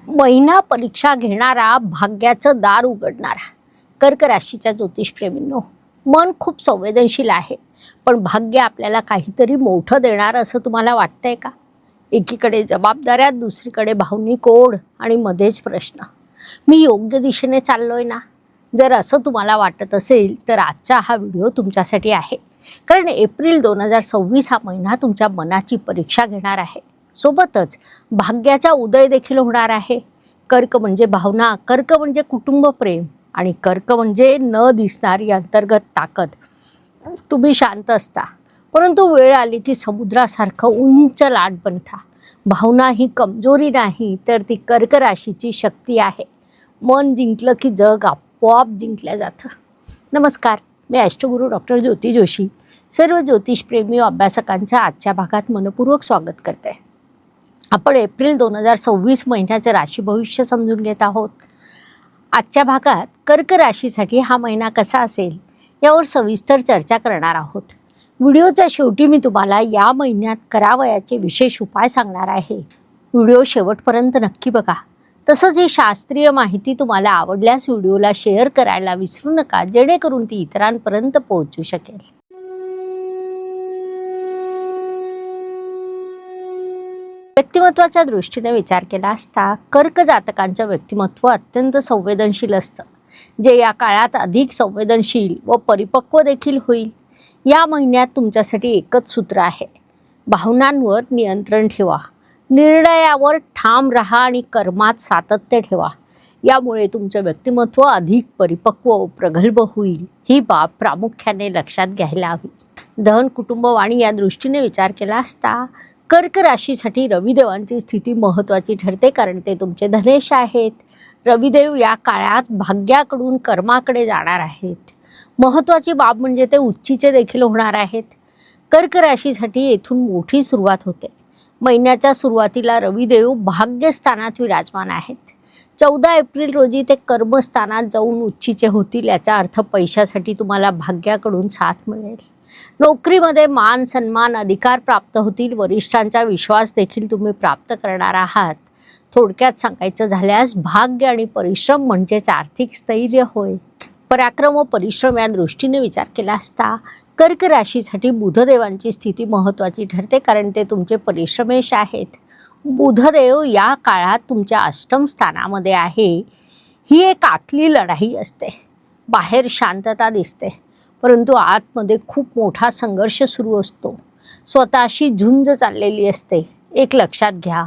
महिना परीक्षा घेणारा, भाग्याचं दार उघडणारा. कर्क राशीच्या ज्योतिषप्रेमींनो, मन खूप संवेदनशील आहे, पण भाग्य आपल्याला काहीतरी मोठं देणार असं तुम्हाला वाटतंय का? एकीकडे जबाबदाऱ्या, दुसरीकडे भावनिक ओढ आणि मध्येच प्रश्न, मी योग्य दिशेने चाललोय ना? जर असं तुम्हाला वाटत असेल तर आजचा हा व्हिडिओ तुमच्यासाठी आहे. कारण एप्रिल 2026 हा महिना तुमच्या मनाची परीक्षा घेणार आहे. सोबतच भाग्याचा उदय देखील होणार आहे. कर्क म्हणजे भावना, कर्क म्हणजे कुटुंब प्रेम आणि कर्क म्हणजे न दिसणारी अंतर्गत ताकद. तुम्ही शांत असता, परंतु वेळ आली की समुद्रासारखं उंच लाट बनता. भावना ही कमजोरी नाही, तर ती कर्क राशीची शक्ती आहे. मन जिंकलं की जग आपोआप जिंकलं जातं. नमस्कार, मी अष्टगुरु डॉक्टर ज्योती जोशी सर्व ज्योतिषप्रेमी अभ्यासकांच्या आजच्या भागात मनपूर्वक स्वागत करते. आपण एप्रिल 2026 महिन्याचं राशी भविष्य समजून घेत आहोत. आजच्या भागात कर्क राशीसाठी हा महिना कसा असेल यावर सविस्तर चर्चा करणार आहोत. व्हिडिओच्या शेवटी मी तुम्हाला या महिन्यात करावयाचे विशेष उपाय सांगणार आहे. व्हिडिओ शेवटपर्यंत नक्की बघा. तसंच ही शास्त्रीय माहिती तुम्हाला आवडल्यास व्हिडिओला शेअर करायला विसरू नका, जेणेकरून ती इतरांपर्यंत पोहोचू शकेल. व्यक्तिमत्वाच्या दृष्टीने विचार केला असता कर्क जातकांचं व्यक्तिमत्व अत्यंत संवेदनशील असतं, जे या काळात अधिक संवेदनशील व परिपक्व देखील होईल. या महिन्यात तुमच्यासाठी एकच सूत्र आहे: भावनांवर नियंत्रण ठेवा, निर्णयावर ठाम राहा आणि कर्मात सातत्य ठेवा. यामुळे तुमचं व्यक्तिमत्व अधिक परिपक्व व प्रगल्भ होईल. ही बाब प्रामुख्याने लक्षात घ्यायला हवी. धन, कुटुंब, वाणी या दृष्टीने विचार केला असता कर्क राशीसाठी रविदेवांची स्थिती महत्त्वाची ठरते, कारण ते तुमचे धनेश आहेत. रविदेव या काळात भाग्याकडून कर्माकडे जाणार आहेत. महत्त्वाची बाब म्हणजे ते उच्चीचे देखील होणार आहेत. कर्क राशीसाठी येथून मोठी सुरुवात होते. महिन्याच्या सुरुवातीला रविदेव भाग्यस्थानात विराजमान आहेत. 14 एप्रिल रोजी ते कर्मस्थानात जाऊन उच्चीचे होतील. याचा अर्थ पैशासाठी तुम्हाला भाग्याकडून साथ मिळेल. नोकरीमध्ये मान, सन्मान, अधिकार प्राप्त होतील. वरिष्ठांचा विश्वास देखील तुम्ही प्राप्त करणार आहात. थोडक्यात सांगायचं झाल्यास भाग्य आणि परिश्रम म्हणजेच आर्थिक स्थैर्य होय. पराक्रम व परिश्रम या दृष्टीने विचार केला असता कर्क राशीसाठी बुधदेवांची स्थिती महत्त्वाची ठरते, कारण ते तुमचे परिश्रमेश आहेत. बुधदेव या काळात तुमच्या अष्टम स्थानामध्ये आहे. ही एक आतली लढाई असते. बाहेर शांतता दिसते, परंतु आतमध्ये खूप मोठा संघर्ष सुरू असतो. स्वतःशी झुंज चाललेली असते. एक लक्षात घ्या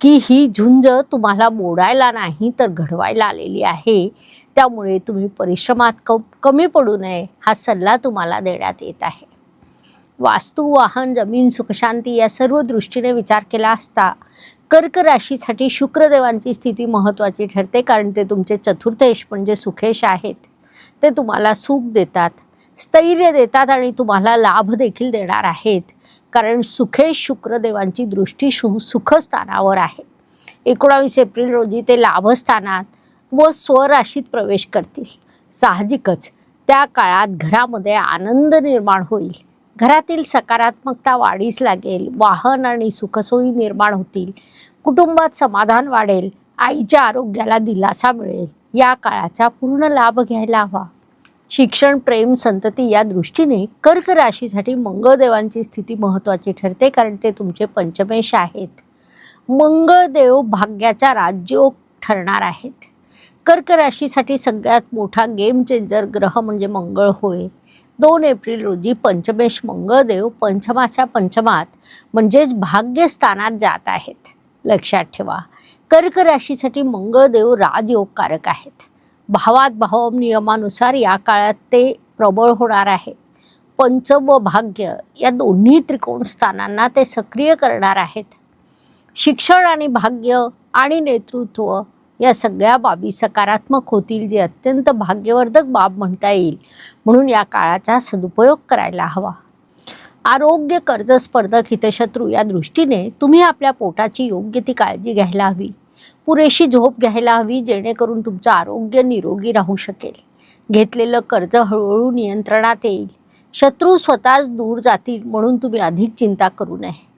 की ही झुंज तुम्हाला मोडायला नाही तर घडवायला आलेली आहे. त्यामुळे तुम्ही परिश्रमात कमी पडू नये हा सल्ला तुम्हाला देण्यात येत आहे. वास्तू, वाहन, जमीन, सुखशांती या सर्व दृष्टीने विचार केला असता कर्क राशीसाठी शुक्रदेवांची स्थिती महत्त्वाची ठरते, कारण ते तुमचे चतुर्थेश म्हणजे सुखेश आहेत. ते तुम्हाला सुख देतात, स्थैर्य देतात आणि तुम्हाला लाभ देखील देणार आहेत, कारण सुखेश शुक्रदेवांची दृष्टी सुखस्थानावर आहे. 19 एप्रिल रोजी ते लाभस्थानात व स्वराशीत प्रवेश करतील. साहजिकच त्या काळात घरामध्ये आनंद निर्माण होईल. घरातील सकारात्मकता वाढीस लागेल. वाहन आणि सुखसोयी निर्माण होतील. कुटुंबात समाधान वाढेल. आईच्या आरोग्याला दिलासा मिळेल. या काळाचा पूर्ण लाभ घ्यायला हवा. शिक्षण, प्रेम, संतती या दृष्टीने कर्क राशीसाठी मंगळदेवांची स्थिती महत्त्वाची ठरते, कारण ते तुमचे पंचमेश आहेत. मंगळदेव भाग्याचा राजयोग ठरणार आहेत. कर्क राशीसाठी सगळ्यात मोठा गेम चेंजर ग्रह म्हणजे मंगळ होय. 2 एप्रिल रोजी पंचमेश मंगळदेव पंचमाच्या पंचमात म्हणजेच भाग्यस्थानात जात आहेत. लक्षात ठेवा, कर्क राशीसाठी मंगळदेव राजयोगकारक आहेत. भावात भाव नियमानुसार या काळात ते प्रबळ होणार आहे. पंचम व भाग्य या दोन्ही त्रिकोण स्थानांना ते सक्रिय करणार आहेत. शिक्षण आणि भाग्य आणि नेतृत्व या सगळ्या बाबी सकारात्मक होतील, जे अत्यंत भाग्यवर्धक बाब म्हणता येईल. म्हणून या काळाचा सदुपयोग करायला हवा. आरोग्य, कर्ज, स्पर्धक, हितशत्रू या दृष्टीने तुम्ही आपल्या पोटाची योग्य ती काळजी घ्यायला हवी. पुरेशी झोप घ्यायला हवी, जेणेकरून तुमचं आरोग्य निरोगी राहू शकेल. घेतलेलं कर्ज हळूहळू नियंत्रणात येईल. शत्रू स्वतःच दूर जातील, म्हणून तुम्ही अधिक चिंता करू नये.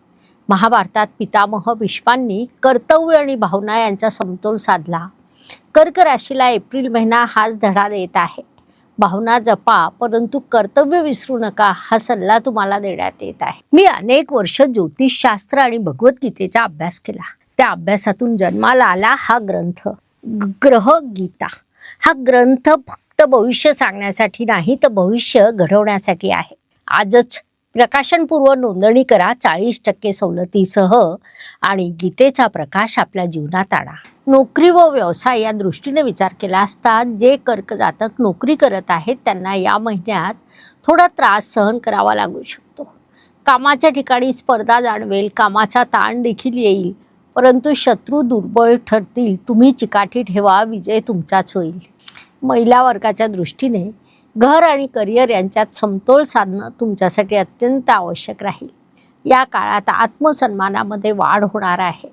महाभारतात पितामह भीष्मांनी कर्तव्य आणि भावना यांचा समतोल साधला. कर्क राशीला एप्रिल महिना हाच धडा देत आहे. भावना जपा, परंतु कर्तव्य विसरू नका, हा सल्ला तुम्हाला देण्यात येत आहे. मी अनेक वर्ष ज्योतिषशास्त्र आणि भगवद्गीतेचा अभ्यास केला. त्या अभ्यासातून जन्माला आला हा ग्रंथ ग्रह गीता. हा ग्रंथ फक्त भविष्य सांगण्यासाठी नाही, तर भविष्य घडवण्यासाठी आहे. आजच प्रकाशनपूर्व नोंदणी करा 40% सवलतीसह आणि गीतेचा प्रकाश आपल्या जीवनात आणा. नोकरी व व्यवसाय या दृष्टीने विचार केला असता जे कर्क जातक नोकरी करत आहेत त्यांना या महिन्यात थोडा त्रास सहन करावा लागू शकतो. कामाच्या ठिकाणी स्पर्धा जाणवेल, कामाचा ताण देखील येईल, परंतु शत्रू दुर्बळ ठरतील. तुम्ही चिकाटी ठेवा, विजय तुमचाच होईल. महिला वर्गाच्या दृष्टीने घर आणि करिअर यांच्यात समतोल साधणं तुमच्यासाठी अत्यंत आवश्यक राहील. या काळात आत्मसन्मानामध्ये वाढ होणार आहे.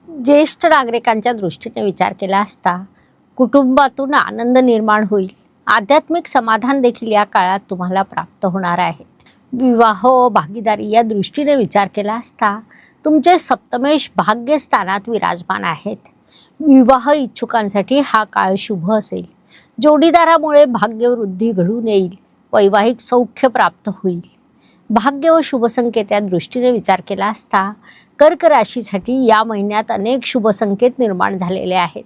ज्येष्ठ नागरिकांच्या दृष्टीने विचार केला असता कुटुंबातून आनंद निर्माण होईल. आध्यात्मिक समाधान देखील या काळात तुम्हाला प्राप्त होणार आहे. विवाह व भागीदारी या दृष्टीने विचार केला असता तुमचे सप्तमेश भाग्यस्थानात विराजमान आहेत. विवाह इच्छुकांसाठी हा काळ शुभ असेल. जोडीदारामुळे भाग्यवृद्धी घडून येईल. वैवाहिक सौख्य प्राप्त होईल. भाग्य व शुभ संकेत या दृष्टीने विचार केला असता कर्क राशीसाठी या महिन्यात अनेक शुभ संकेत निर्माण झालेले आहेत.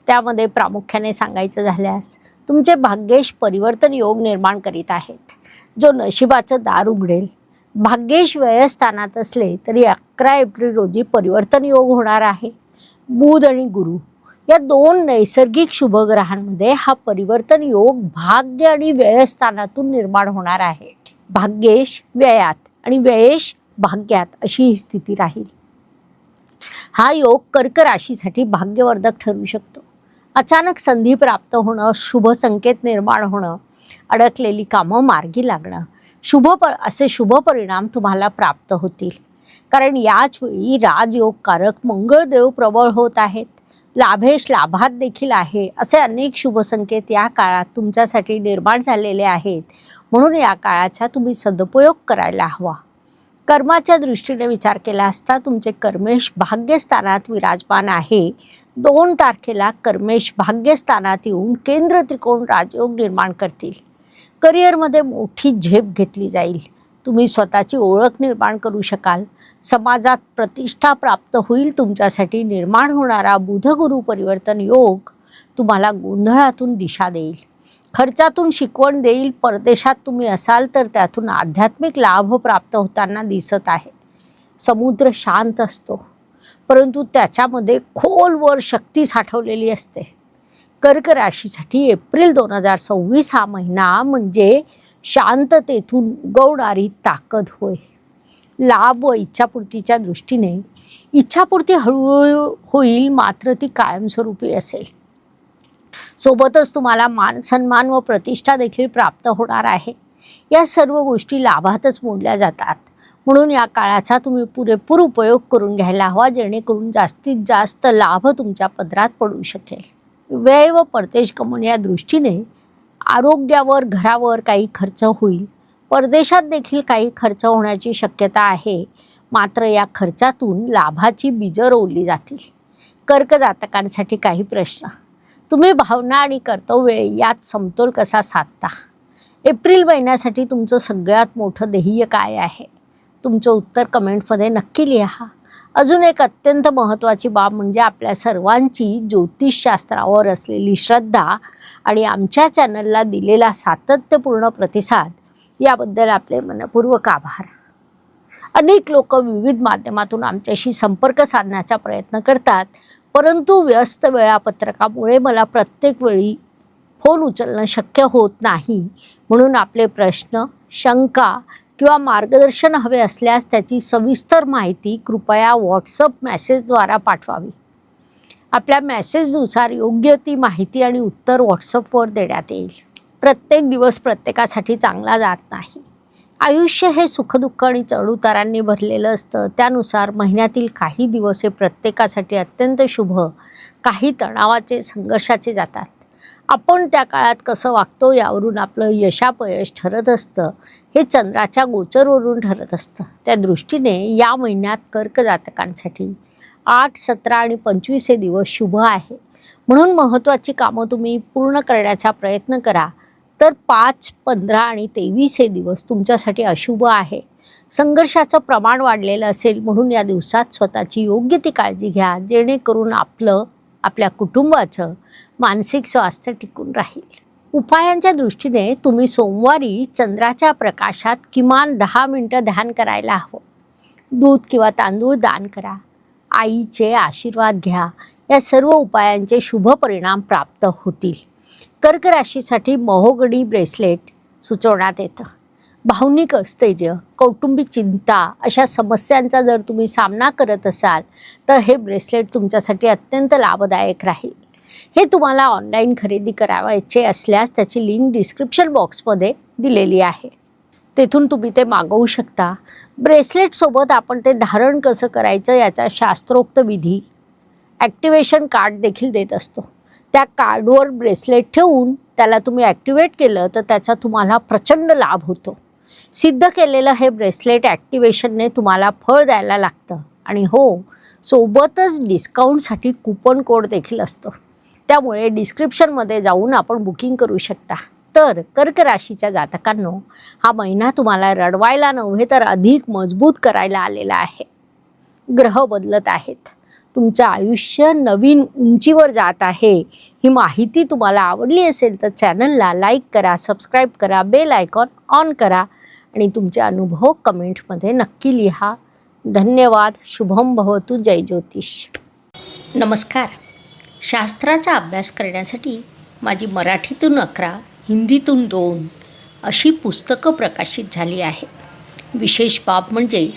त्यामध्ये प्रामुख्याने सांगायचं झाल्यास तुमचे भाग्येश परिवर्तन योग निर्माण करीत आहेत, जो नशिबाचं दार उघडेल. भाग्येश व्ययस्थानात असले तरी 11 एप्रिल रोजी परिवर्तन योग होणार आहे. बुध आणि गुरु या दोन नैसर्गिक शुभग्रहांमध्ये हा परिवर्तन योग भाग्य आणि व्ययस्थानातून निर्माण होणार आहे. भाग्येश व्ययात आणि व्ययेश भाग्यात अशी ही स्थिती राहील. हा योग कर्क राशीसाठी भाग्यवर्धक ठरू शकतो. अचानक संधी प्राप्त होणं, शुभ संकेत निर्माण होणं, अडकलेली कामं मार्गी लागणं, असे शुभ परिणाम तुम्हाला प्राप्त होतील. कारण याच वेळी राजयोगकारक मंगळदेव प्रबळ होत आहेत. लाभेश लाभात देखील आहे. असे अनेक शुभ संकेत या काळात तुमच्यासाठी निर्माण झालेले आहेत. म्हणून या काळाचा तुम्ही सदुपयोग करायला हवा. कर्माच्या दृष्टीने विचार केला असता तुमचे कर्मेश भाग्यस्थानात विराजमान आहे. 2 तारखेला कर्मेश भाग्यस्थानात येऊन केंद्र त्रिकोण राजयोग निर्माण करतील. करिअरमध्ये मोठी झेप घेतली जाईल. तुम्ही स्वतःची ओळख निर्माण करू शकाल. समाजात प्रतिष्ठा प्राप्त होईल. तुमच्यासाठी निर्माण होणारा बुध-गुरु परिवर्तन योग तुम्हाला गोंधळातून दिशा देईल. खर्चातून शिकवण देईल. परदेशात तुम्ही असाल तर त्यातून आध्यात्मिक लाभ प्राप्त होताना दिसत आहे. समुद्र शांत असतो, परंतु त्याच्यामध्ये खोलवर शक्ती साठवलेली असते. कर्क राशीसाठी एप्रिल 2026 हा महिना म्हणजे शांततेतून उगवणारी ताकद होय. लाभ व इच्छापूर्तीच्या दृष्टीने इच्छापूर्ती हळूहळू होईल, मात्र ती कायमस्वरूपी असेल. सोबतच तुम्हाला मान सन्मान व प्रतिष्ठा देखील प्राप्त होणार आहे. या सर्व गोष्टी लाभातच मोडल्या जातात. म्हणून या काळाचा तुम्ही पुरेपूर उपयोग करून घ्यायला हवा, जेणेकरून जास्तीत जास्त लाभ तुमच्या पदरात पडू शकेल. व्यय व परदेश गमन या दृष्टीने आरोग्यावर, घरावर काही खर्च होईल. परदेशात देखील काही खर्च होण्याची शक्यता आहे, मात्र या खर्चातून लाभाची बीजं रोवली जातील. कर्क जातकांसाठी काही प्रश्न. तुम्ही भावना आणि कर्तव्य यात समतोल कसा साधता? एप्रिल महिन्यासाठी तुमचं सगळ्यात मोठं ध्येय काय आहे? तुमचं उत्तर कमेंटमध्ये नक्की लिहा. अजून एक अत्यंत महत्त्वाची बाब म्हणजे आपल्या सर्वांची ज्योतिषशास्त्रावर असलेली श्रद्धा आणि आमच्या चॅनलला दिलेला सातत्यपूर्ण प्रतिसाद याबद्दल आपले मनपूर्वक आभार. अनेक लोक विविध माध्यमातून आमच्याशी संपर्क साधण्याचा प्रयत्न करतात, परंतु व्यस्त वेळापत्रकामुळे मला प्रत्येक वेळी फोन उचलणं शक्य होत नाही. म्हणून आपले प्रश्न, शंका किंवा मार्गदर्शन हवे असल्यास त्याची सविस्तर माहिती कृपया व्हॉट्सअप मेसेजद्वारा पाठवावी. आपल्या मेसेजनुसार योग्य ती माहिती आणि उत्तर व्हॉट्सअपवर देण्यात येईल. प्रत्येक दिवस प्रत्येकासाठी चांगला जात नाही. आयुष्य हे सुखदुःख आणि चढउतारांनी भरलेलं असतं. त्यानुसार महिन्यातील काही दिवस हे प्रत्येकासाठी अत्यंत शुभ, काही तणावाचे, संघर्षाचे जातात. आपण त्या काळात कसं वागतो यावरून आपलं यशापयश ठरत असतं. हे चंद्राच्या गोचरवरून ठरत असतं. त्या दृष्टीने या महिन्यात कर्क जातकांसाठी 8, 17 आणि 25 हे दिवस शुभ आहे. म्हणून महत्त्वाची कामं तुम्ही पूर्ण करण्याचा प्रयत्न करा. तर 5, 15 आणि 23 हे दिवस तुमच्यासाठी अशुभ आहे. संघर्षाचं प्रमाण वाढलेलं असेल, म्हणून या दिवसात स्वतःची योग्य ती काळजी घ्या, जेणेकरून आपल्या कुटुंबाचं मानसिक स्वास्थ्य टिकून राहील. उपायांच्या दृष्टीने तुम्ही सोमवारी चंद्राच्या प्रकाशात किमान 10 मिनिटं ध्यान करायला हवं. दूध किंवा तांदूळ दान करा. आईचे आशीर्वाद घ्या. या सर्व उपायांचे शुभ परिणाम प्राप्त होतील. कर्क राशीसाठी महोगणी ब्रेसलेट सुचवण्यात येतं. भावनिक स्थैर्य, कौटुंबिक चिंता अशा समस्यांचा जर तुम्ही सामना करत असाल तर हे ब्रेसलेट तुमच्यासाठी अत्यंत लाभदायक राहील. हे तुम्हाला ऑनलाईन खरेदी करावायचे असल्यास त्याची लिंक डिस्क्रिप्शन बॉक्समध्ये दिलेली आहे. तेथून तुम्ही ते मागवू शकता. ब्रेसलेटसोबत आपण ते धारण कसं करायचं याचा शास्त्रोक्त विधी, ॲक्टिवेशन कार्ड देखील देत असतो. त्या कार्डवर ब्रेसलेट ठेवून त्याला तुम्ही ॲक्टिवेट केलं तर त्याचा तुम्हाला प्रचंड लाभ होतो. सिद्ध केलेलं हे ब्रेसलेट ॲक्टिवेशनने तुम्हाला फळ द्यायला लागतं. आणि हो, सोबतच डिस्काउंटसाठी कुपन कोड देखील असतो. त्यामुळे डिस्क्रिप्शनमध्ये जाऊन आपण बुकिंग करू शकता. तर कर्क राशीच्या जातकांनो, हा महिना तुम्हाला रडवायला नव्हे तर अधिक मजबूत करायला आलेला आहे. ग्रह बदलत आहेत. तुमचं आयुष्य नवीन उंचीवर जात आहे. ही माहिती तुम्हाला आवडली असेल तर चॅनलला लाईक करा, सबस्क्राईब करा, बेल आयकॉन ऑन करा आणि तुमचे अनुभव कमेंटमध्ये नक्की लिहा. धन्यवाद. शुभम भवतु. जय ज्योतिष. नमस्कार. शास्त्राचा अभ्यास करण्यासाठी माझी मराठीतून 11, हिंदीतून 2 अशी पुस्तकं प्रकाशित झाली आहे. विशेष बाब म्हणजे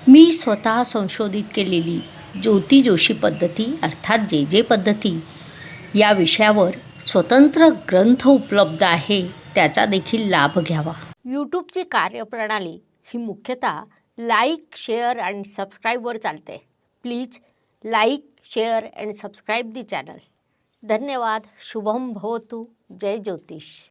मी स्वतः संशोधित केलेली ज्योती जोशी पद्धती अर्थात जे पद्धती या विषयावर स्वतंत्र ग्रंथ उपलब्ध आहे. त्याचा देखील लाभ घ्यावा. यूट्यूबची कार्यप्रणाली ही मुख्यतः लाईक, शेअर आणि सबस्क्राईबवर चालते. Please like, share and subscribe the channel. धन्यवाद. शुभम भवतु. जय ज्योतिष.